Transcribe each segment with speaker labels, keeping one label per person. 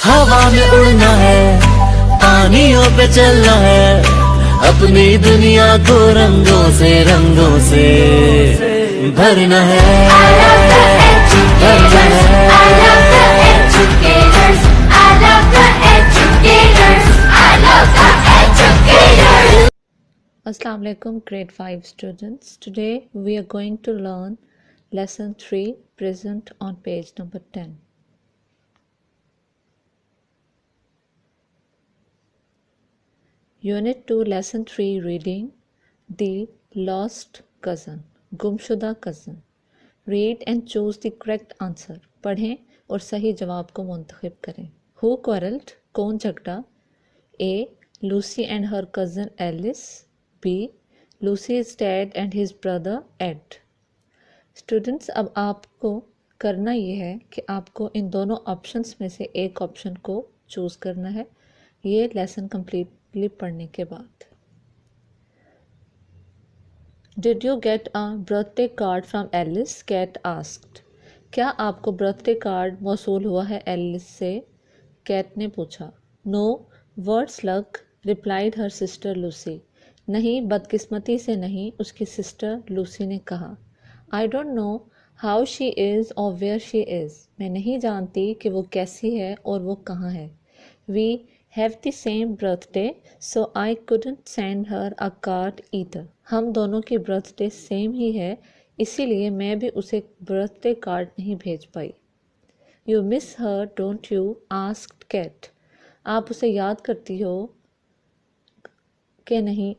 Speaker 1: हवा में उड़ना है, पानियों पे चलना है, अपनी दुनिया को रंगों से भरना है, भरना है।
Speaker 2: Assalamu alaikum grade 5 students. Today we are going to learn lesson 3 present on page number 10. Unit 2 lesson 3 reading The Lost Cousin, गुमशुदा cousin. Read and choose the correct answer. पढ़ें और सही जवाब को मुंतखब करें. Who quarreled? कौन झगड़ा? A. Lucy and her cousin Alice. B. Lucy's dad and his brother Ed. Students, अब आपको करना ये है कि आपको इन दोनों ऑप्शंस में से एक ऑप्शन को चूज़ करना है, ये लेसन कंप्लीटली पढ़ने के बाद. Did you get a birthday card from Alice? Kat asked. क्या आपको बर्थडे कार्ड मौसूल हुआ है एलिस से? कैट ने पूछा. No, worse luck, replied her sister Lucy. नहीं, बदकिस्मती से नहीं, उसकी सिस्टर लूसी ने कहा. I don't know how she is और वेयर शी इज़. मैं नहीं जानती कि वो कैसी है और वो कहाँ है. We have the same birthday so I couldn't send her a card either. हम दोनों की बर्थडे सेम ही है, इसीलिए मैं भी उसे बर्थडे कार्ड नहीं भेज पाई. You miss her don't you? Asked Kat. आप उसे याद करती हो कि नहीं?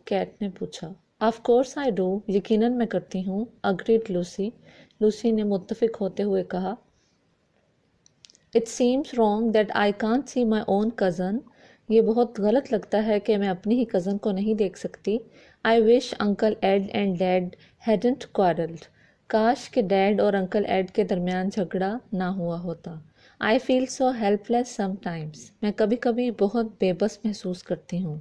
Speaker 2: कैट ने पूछा. ऑफ कोर्स आई डू, यकीनन मैं करती हूँ. Agreed Lucy. लूसी ने मुत्तफिक होते हुए कहा. It seems wrong that I can't see my own cousin. ये बहुत गलत लगता है कि मैं अपनी ही कज़न को नहीं देख सकती. I wish uncle Ed and dad hadn't quarrelled. काश के डैड और अंकल एड के दरमियान झगड़ा ना हुआ होता. I feel so helpless sometimes. मैं कभी कभी बहुत बेबस महसूस करती हूँ.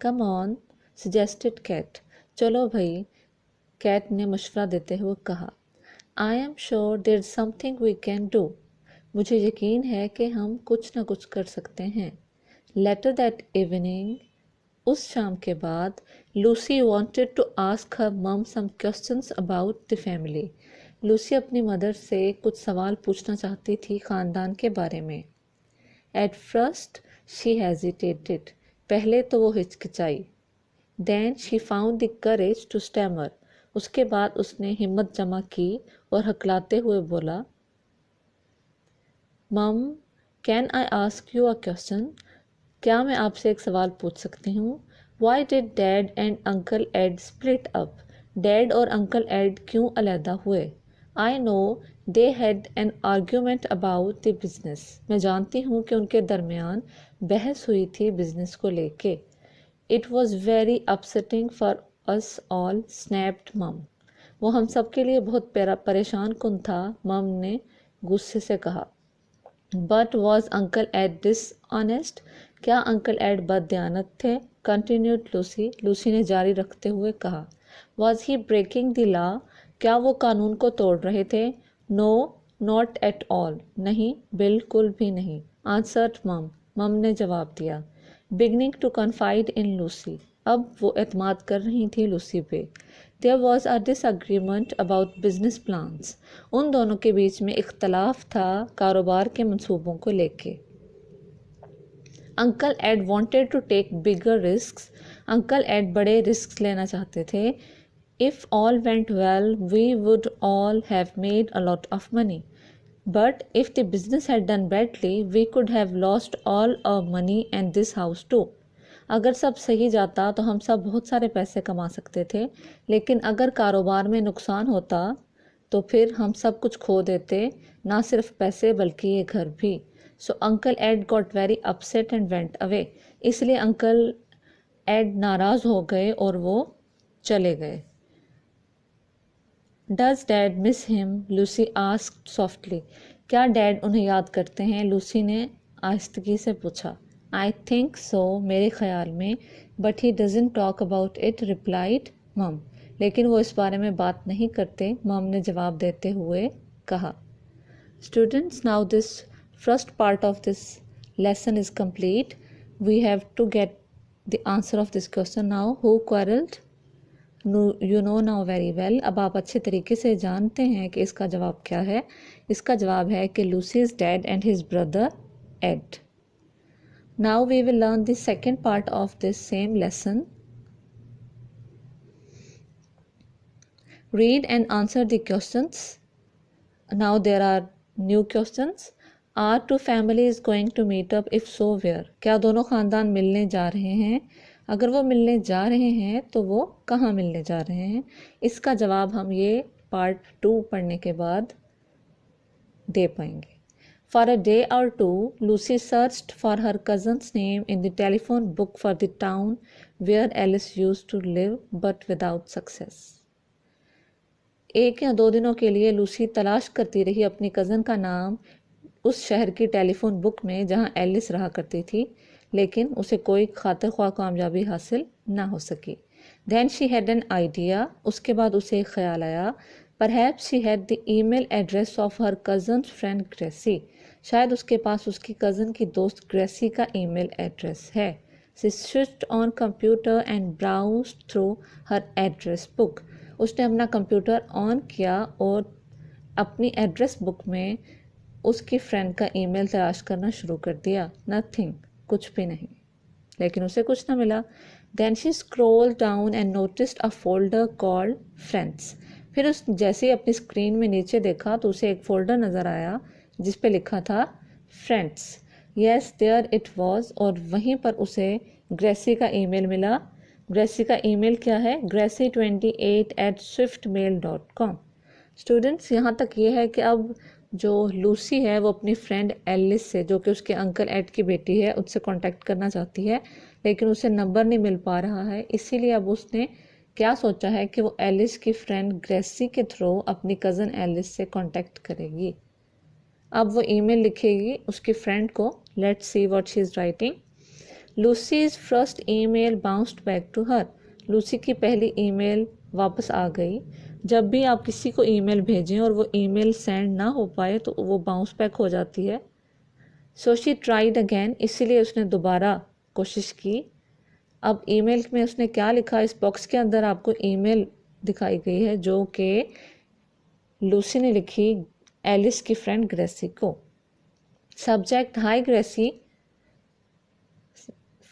Speaker 2: Come on, suggested Kat. चलो भाई, कैट ने मशवरा देते हुए कहा. I am sure there is something we can do. मुझे यकीन है कि हम कुछ ना कुछ कर सकते हैं. लेटर दैट इवनिंग, उस शाम के बाद, Lucy wanted to ask her mum some questions about the family. लूसी अपनी मदर से कुछ सवाल पूछना चाहती थी ख़ानदान के बारे में. At first she hesitated. पहले तो वो हिचकिचाई. Then she found the courage to stammer. उसके बाद उसने हिम्मत जमा की और हकलाते हुए बोला. Mum, can I ask you a question? क्या मैं आपसे एक सवाल पूछ सकती हूँ? Why did dad and uncle Ed split up? Dad और अंकल एड क्यों अलहदा हुए? I know they had an argument about the business. मैं जानती हूँ कि उनके दरमियान बहस हुई थी बिजनेस को लेके. It was very upsetting for us all, snapped मम. वो हम सब के लिए बहुत परेशान कुन था, मम ने गुस्से से कहा. But was uncle Ed dishonest? क्या अंकल एड बददियानत थे? Continued Lucy. लूसी ने जारी रखते हुए कहा. Was he breaking the law? क्या वो कानून को तोड़ रहे थे? No, not at all. नहीं, बिल्कुल भी नहीं. आंसर्ड मम. मम ने जवाब दिया. Beginning to confide in Lucy. अब वो एतमाद कर रही थी लूसी पे. There was a disagreement about business plans. उन दोनों के बीच में इख्तलाफ था कारोबार के मंसूबों को लेके. Uncle Ed wanted to take bigger risks. Uncle Ed बड़े रिस्क लेना चाहते थे. If all went well we would all have made a lot of money. But if the business had done badly, we could have lost all our money and this house too. अगर सब सही जाता तो हम सब बहुत सारे पैसे कमा सकते थे, लेकिन अगर कारोबार में नुकसान होता तो फिर हम सब कुछ खो देते, ना सिर्फ पैसे बल्कि ये घर भी. So uncle Ed got very upset and went away. इसलिए अंकल एड नाराज़ हो गए और वो चले गए. Does dad miss him? Lucy asked softly. क्या डैड उन्हें याद करते हैं? लूसी ने आहिस्तगी से पूछा. आई थिंक सो, मेरे ख्याल में. But he doesn't talk about it, replied मम. लेकिन वो इस बारे में बात नहीं करते, मम ने जवाब देते हुए कहा. Students, now this first part of this lesson is complete. We have to get the answer of this question now. Who quarreled? No, you know now very well. अब आप अच्छे तरीके से जानते हैं कि इसका जवाब क्या है. इसका जवाब है कि Lucy's dad and his brother Ed. Now we will learn the second part of this same lesson. Read and answer the questions. Now there are new questions. Are two families going to meet up? If so, where? क्या दोनों ख़ानदान मिलने जा रहे हैं? अगर वो मिलने जा रहे हैं तो वो कहाँ मिलने जा रहे हैं? इसका जवाब हम ये पार्ट 2 पढ़ने के बाद दे पाएंगे. For a day or two, Lucy searched for her cousin's name in the telephone book for the town where Alice used to live, but without success. 1 या 2 दिनों के लिए लूसी तलाश करती रही अपनी कज़न का नाम उस शहर की टेलीफोन बुक में जहां एलिस रहा करती थी, लेकिन उसे कोई खातिर ख्वाह कामयाबी हासिल ना हो सकी. Then she had an idea. उसके बाद उसे एक ख्याल आया. Perhaps she had the email address of her cousin's friend Gracie. शायद उसके पास उसकी कज़न की दोस्त ग्रेसी का ईमेल एड्रेस है. She switched on computer and browsed through her address book. उसने अपना कंप्यूटर ऑन किया और अपनी एड्रेस बुक में उसकी फ्रेंड का ईमेल तलाश करना शुरू कर दिया. नथिंग, कुछ भी नहीं. लेकिन उसे कुछ ना मिला. Then she scroll down and noticed a folder called friends. फिर उस जैसे ही अपनी स्क्रीन में नीचे देखा तो उसे एक फोल्डर नज़र आया जिस पे लिखा था friends. Yes, there it was. और वहीं पर उसे ग्रेसी का ईमेल मिला. ग्रेसी का ईमेल क्या है? gracie28@swiftmail.com. स्टूडेंट्स, यहाँ तक ये है कि अब जो लूसी है वो अपनी फ्रेंड एलिस से, जो कि उसके अंकल एड की बेटी है, उससे कांटेक्ट करना चाहती है, लेकिन उसे नंबर नहीं मिल पा रहा है. इसीलिए अब उसने क्या सोचा है कि वो एलिस की फ्रेंड ग्रेसी के थ्रू अपनी कज़न एलिस से कांटेक्ट करेगी. अब वो ईमेल लिखेगी उसकी फ्रेंड को. Let's see what she is writing. Lucy's first email bounced back to her. लूसी की पहली ईमेल वापस आ गई. जब भी आप किसी को ईमेल भेजें और वो ईमेल सेंड ना हो पाए तो वो बाउंस बैक हो जाती है. So she tried again. इसीलिए उसने दोबारा कोशिश की. अब ईमेल में उसने क्या लिखा? इस बॉक्स के अंदर आपको ईमेल दिखाई गई है जो कि लूसी ने लिखी एलिस की फ्रेंड ग्रेसी को. सब्जेक्ट हाई ग्रेसी,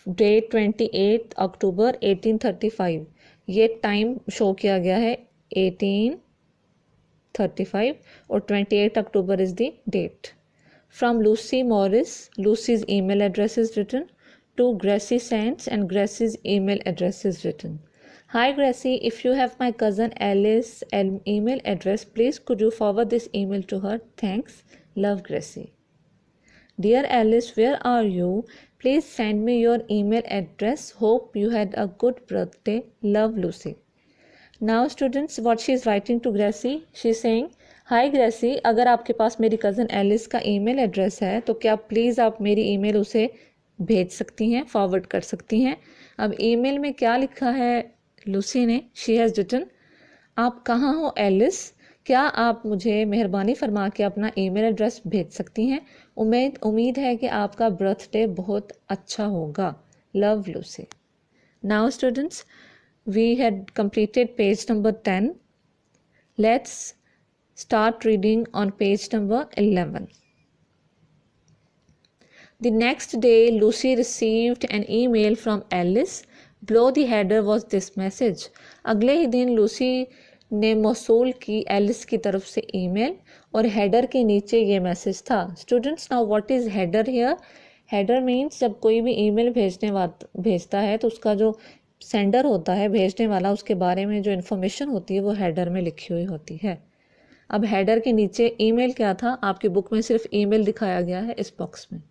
Speaker 2: डेट 28 अक्टूबर 1835. ये टाइम शो किया गया है 1835 और 28 October is the date. From Lucy Morris. Lucy's email address is written. To Gracie sends and Gracie's email address is written. Hi Gracie, if you have my cousin Alice email address, please could you forward this email to her? Thanks. Love, Gracie. Dear Alice, where are you? Please send me your email address. Hope you had a good birthday. Love, Lucy. Now students, what she is writing to Gracie? She is saying, Hi Gracie, अगर आपके पास मेरी cousin Alice का email address है तो क्या please आप मेरी email उसे भेज सकती हैं, फॉरवर्ड कर सकती हैं. अब ईमेल में क्या लिखा है लूसी ने? शी हैज़ रिटन, आप कहाँ हो एलिस? क्या आप मुझे मेहरबानी फरमा के अपना ईमेल एड्रेस भेज सकती हैं? उम्मीद है कि आपका बर्थडे बहुत अच्छा होगा. Love, Lucy. Now students, we had completed page number 10. Let's start reading on page number 11. The next day, Lucy received an email from Alice. Below the header was this message. अगले ही दिन Lucy ने मौसूल की Alice की तरफ से email और header के नीचे ये मैसेज था. Students, now what is header here? Header means जब कोई भी ईमेल भेजता है तो उसका जो सेंडर होता है, भेजने वाला, उसके बारे में जो इन्फॉर्मेशन होती है वो हेडर में लिखी हुई होती है. अब हेडर के नीचे ईमेल क्या था? आपकी बुक में सिर्फ ईमेल दिखाया गया है इस बॉक्स में.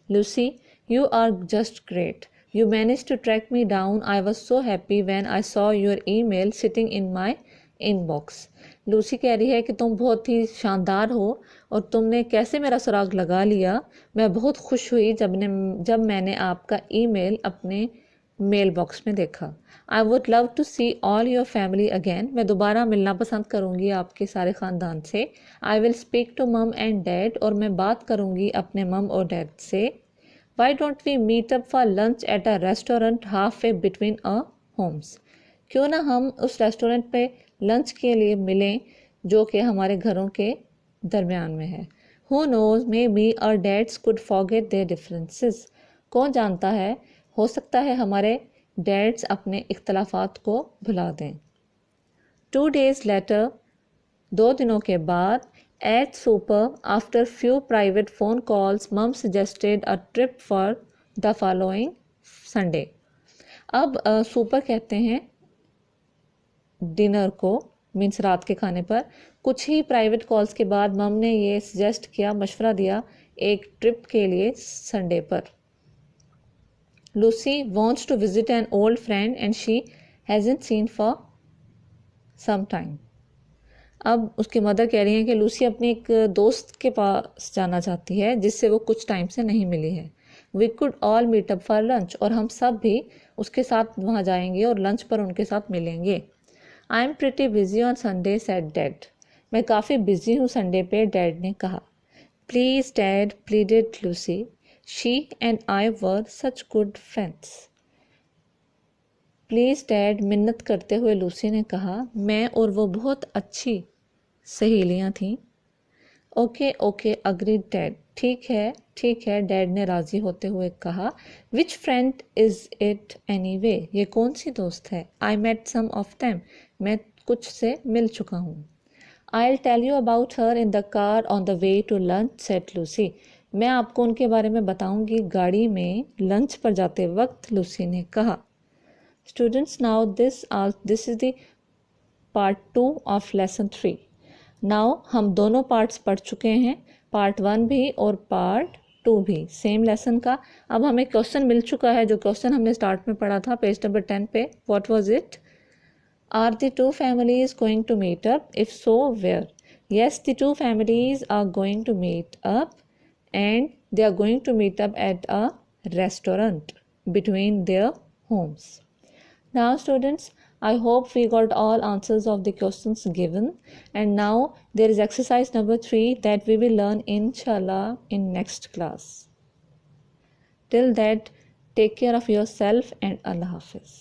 Speaker 2: Lucy, you are just great. You managed to track me down. I was so happy when I saw your email sitting in my inbox. Lucy कह रही है कि तुम बहुत ही शानदार हो और तुमने कैसे मेरा सुराग लगा लिया. मैं बहुत खुश हुई जब मैंने आपका ईमेल अपने मेल बॉक्स में देखा। I would love to see all your family again, मैं दोबारा मिलना पसंद करूँगी आपके सारे ख़ानदान से। I will speak to mum and dad, और मैं बात करूँगी अपने मम और डैड से। Why don't we meet up for lunch at a restaurant half way between a homes, क्यों ना हम उस रेस्टोरेंट पे लंच के लिए मिलें जो कि हमारे घरों के दरमियान में है। Who knows maybe our dads could forget their differences, कौन जानता है, हो सकता है हमारे डैड्स अपने इख्तलाफात को भुला दें। 2 days later, 2 दिनों के बाद, at supper, after few private phone calls, mom suggested a trip for the following Sunday. अब सुपर कहते हैं डिनर को, मीन्स रात के खाने पर। कुछ ही प्राइवेट कॉल्स के बाद मम ने ये सजेस्ट किया, मशवरा दिया एक ट्रिप के लिए संडे पर। Lucy wants to visit an old friend and she hasn't seen for some time. अब उसकी मदर कह रही हैं कि लूसी अपनी एक दोस्त के पास जाना चाहती है जिससे वो कुछ टाइम से नहीं मिली है। We could all meet up for lunch, और हम सब भी उसके साथ वहाँ जाएंगे और लंच पर उनके साथ मिलेंगे। I am pretty busy on Sunday, said Dad. मैं काफ़ी बिजी हूँ संडे पे, डैड ने कहा। Please Dad, pleaded Lucy. She and I were such good friends. Please dad, मिन्नत करते हुए लूसी ने कहा, मैं और वो बहुत अच्छी सहेलियां थीं। ओके ओके अग्रीड डैड, ठीक है डैड ने राज़ी होते हुए कहा। Which friend is it anyway, ये कौन सी दोस्त है? I met some of them, मैं कुछ से मिल चुका हूँ। I tell you about her in the car on the way to lunch, said Lucy. मैं आपको उनके बारे में बताऊंगी गाड़ी में लंच पर जाते वक्त, लूसी ने कहा। Students, now this is the part 2 of lesson 3। Now हम दोनों पार्ट्स पढ़ चुके हैं, पार्ट 1 भी और पार्ट 2 भी, सेम लेसन का। अब हमें क्वेश्चन मिल चुका है, जो क्वेश्चन हमने स्टार्ट में पढ़ा था पेज नंबर 10 पे। What was it? Are the two families going to meet up? If so, where? Yes, the two families are going to meet up, and they are going to meet up at a restaurant between their homes. Now students, I hope we got all answers of the questions given, and now there is exercise number 3 that we will learn inshallah in next class. Till that, take care of yourself and Allah Hafiz.